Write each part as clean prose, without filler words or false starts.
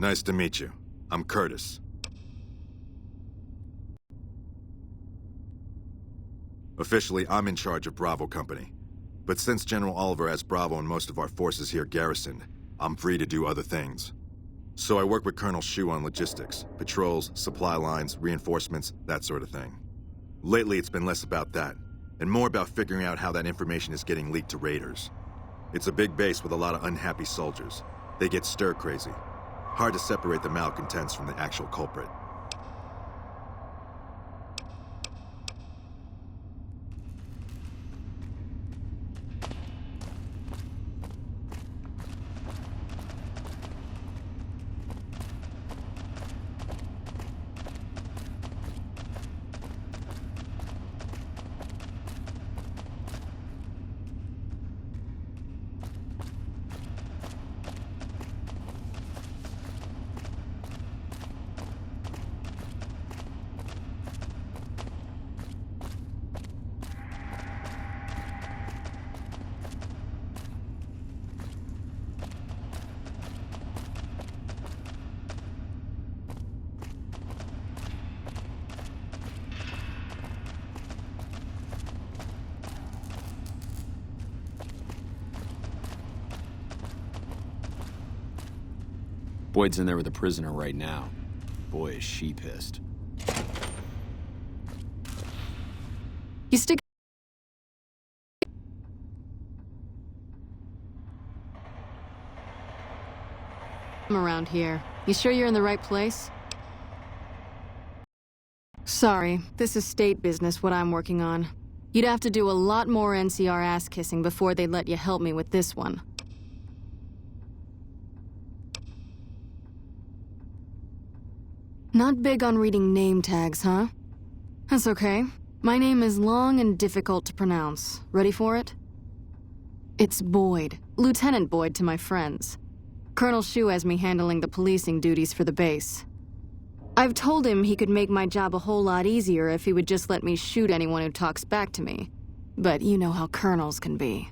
Nice to meet you. I'm Curtis. Officially, I'm in charge of Bravo Company. But since General Oliver has Bravo and most of our forces here garrisoned, I'm free to do other things. So I work with Colonel Shu on logistics, patrols, supply lines, reinforcements, that sort of thing. Lately, it's been less about that, and more about figuring out how that information is getting leaked to raiders. It's a big base with a lot of unhappy soldiers. They get stir-crazy. Hard to separate the malcontents from the actual culprit. Boyd's in there with a prisoner right now. Boy, is she pissed. You stick around here. You sure you're in the right place? Sorry, this is state business, what I'm working on. You'd have to do a lot more NCR ass-kissing before they'd let you help me with this one. Not big on reading name tags, huh? That's okay. My name is long and difficult to pronounce. Ready for it? It's Boyd. Lieutenant Boyd to my friends. Colonel Shu has me handling the policing duties for the base. I've told him he could make my job a whole lot easier if he would just let me shoot anyone who talks back to me. But you know how colonels can be.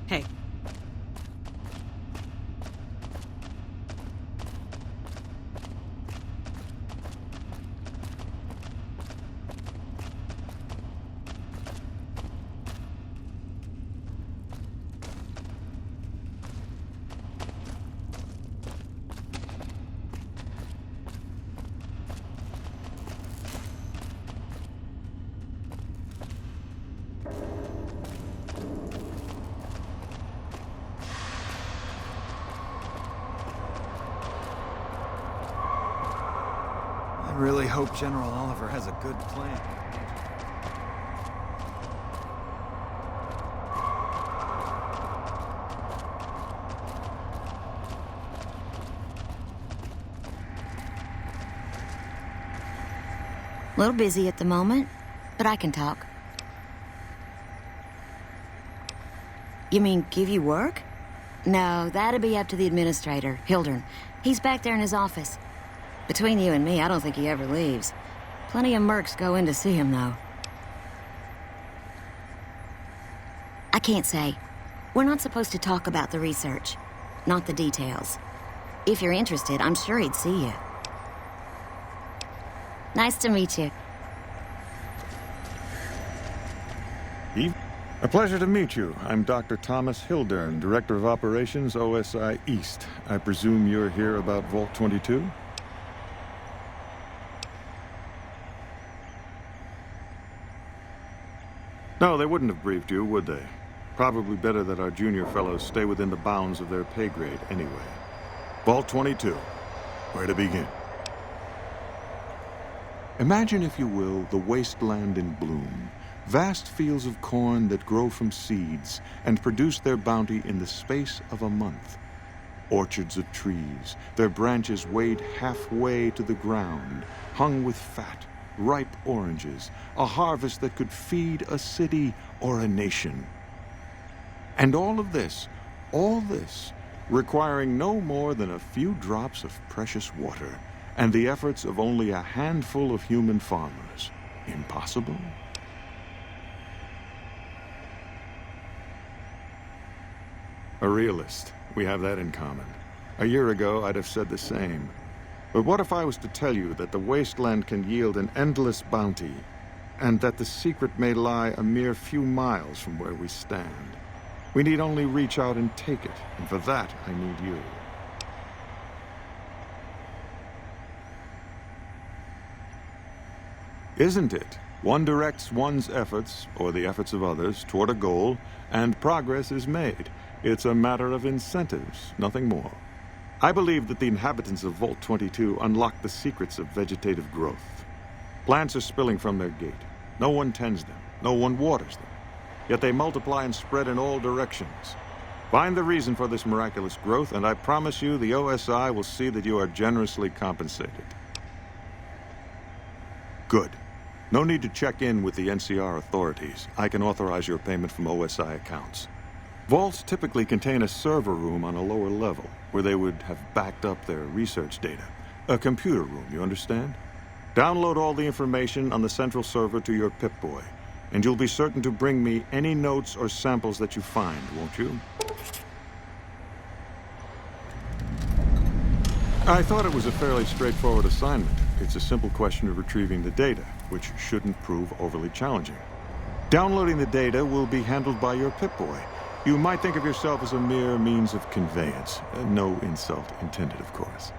Hey. I really hope General Oliver has a good plan. A little busy at the moment, but I can talk. You mean give you work? No, that'd be up to the administrator, Hildern. He's back there in his office. Between you and me, I don't think he ever leaves. Plenty of mercs go in to see him, though. I can't say. We're not supposed to talk about the research, not the details. If you're interested, I'm sure he'd see you. Nice to meet you. Eve? A pleasure to meet you. I'm Dr. Thomas Hildern, Director of Operations, OSI East. I presume you're here about Vault 22? No, they wouldn't have briefed you, would they? Probably better that our junior fellows stay within the bounds of their pay grade anyway. Vault 22. Where to begin? Imagine, if you will, the wasteland in bloom. Vast fields of corn that grow from seeds and produce their bounty in the space of a month. Orchards of trees, their branches weighed halfway to the ground, hung with fat, ripe oranges, a harvest that could feed a city or a nation. And all this, requiring no more than a few drops of precious water and the efforts of only a handful of human farmers. Impossible? A realist. We have that in common. A year ago, I'd have said the same. But what if I was to tell you that the wasteland can yield an endless bounty, and that the secret may lie a mere few miles from where we stand? We need only reach out and take it, and for that, I need you. Isn't it? One directs one's efforts, or the efforts of others, toward a goal, and progress is made. It's a matter of incentives, nothing more. I believe that the inhabitants of Vault 22 unlock the secrets of vegetative growth. Plants are spilling from their gate. No one tends them. No one waters them. Yet they multiply and spread in all directions. Find the reason for this miraculous growth, and I promise you the OSI will see that you are generously compensated. Good. No need to check in with the NCR authorities. I can authorize your payment from OSI accounts. Vaults typically contain a server room on a lower level, where they would have backed up their research data. A computer room, you understand? Download all the information on the central server to your Pip-Boy, and you'll be certain to bring me any notes or samples that you find, won't you? I thought it was a fairly straightforward assignment. It's a simple question of retrieving the data, which shouldn't prove overly challenging. Downloading the data will be handled by your Pip-Boy. You might think of yourself as a mere means of conveyance. No insult intended, of course.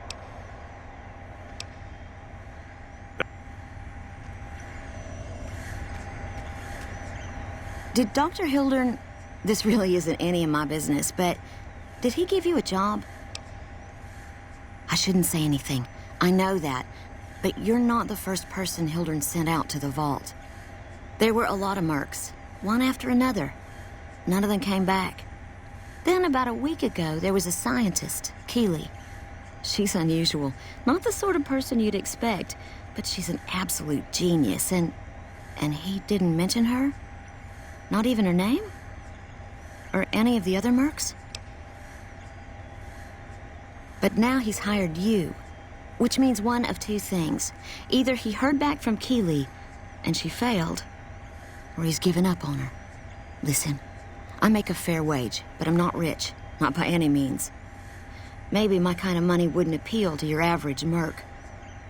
Did Dr. Hildern... This really isn't any of my business, but... Did he give you a job? I shouldn't say anything. I know that. But you're not the first person Hildern sent out to the vault. There were a lot of mercs, one after another. None of them came back. Then, about a week ago, there was a scientist, Keeley. She's unusual. Not the sort of person you'd expect, but she's an absolute genius, and he didn't mention her? Not even her name? Or any of the other mercs? But now he's hired you, which means one of two things. Either he heard back from Keeley, and she failed, or he's given up on her. Listen. I make a fair wage, but I'm not rich. Not by any means. Maybe my kind of money wouldn't appeal to your average merc.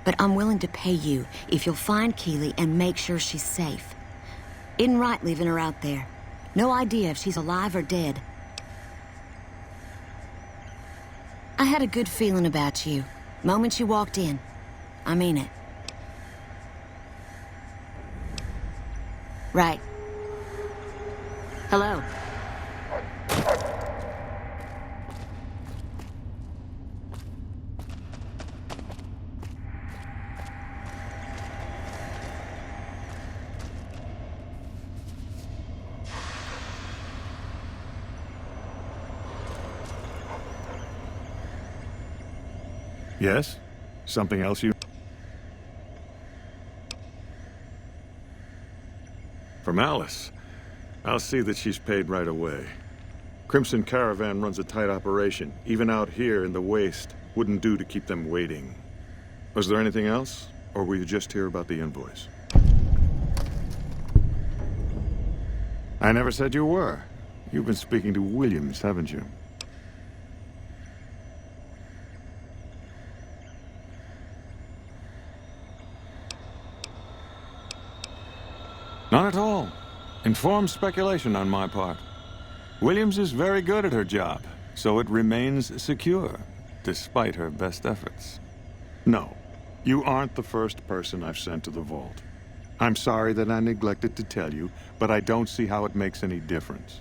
But I'm willing to pay you if you'll find Keeley and make sure she's safe. Isn't right leaving her out there. No idea if she's alive or dead. I had a good feeling about you. Moment you walked in. I mean it. Right. Hello. Yes? Something else you... From Alice. I'll see that she's paid right away. Crimson Caravan runs a tight operation. Even out here in the waste, wouldn't do to keep them waiting. Was there anything else? Or were you just here about the invoice? I never said you were. You've been speaking to Williams, haven't you? Not at all. Informed speculation on my part. Williams is very good at her job, so it remains secure, despite her best efforts. No, you aren't the first person I've sent to the vault. I'm sorry that I neglected to tell you, but I don't see how it makes any difference.